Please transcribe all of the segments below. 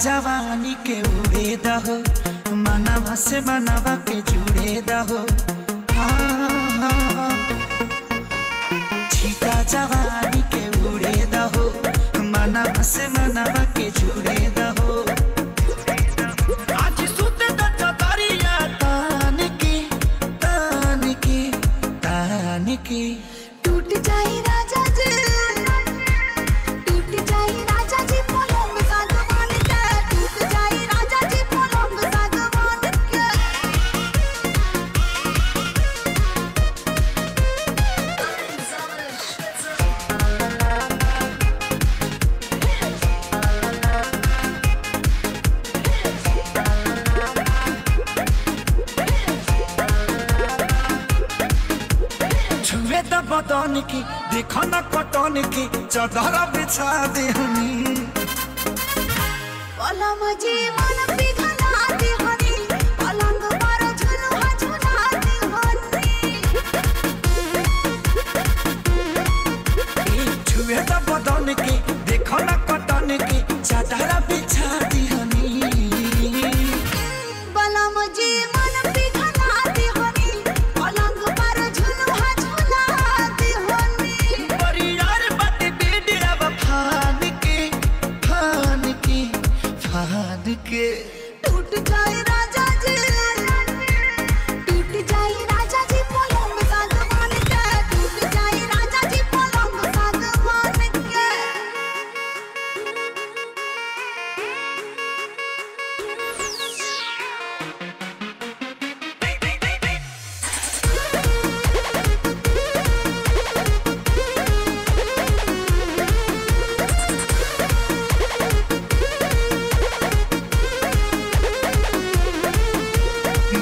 जवानी के उड़े दहो, मनवा से मनवा के जुड़े दहो। छीका जवानी के उड़े दहो, मनवा से मनवा के जुड़े दहो। आज सुत दरिया तान के तान के तान के टूट जाए राजा जी, टूट जाए राजा जी पलंग सागवान के, टूट जाए राजा जी पलंग सागवान के। छुए द बदन की देखो न कटन की चादर बिछा देहनी। पलम जी मन पिघला देहनी, पलंग पर झुलुआ झुला देहनी। छुए द बदन की देखो न कटन की चादर बिछा देहनी। पलम जी मन पिघला देहनी, पलंग पर झुलुआ झुला देहनी। परियार बात बेडिया फान के फान के फान के। टूट जाए राजा जी, टूट जाए राजा जी पलंग सागवान के, टूट जाए राजा जी पलंग सागवान के।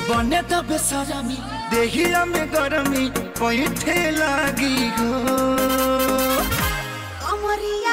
बने तो बेसरमी देहिया में गरमी पैठे लागी हो। कमरिया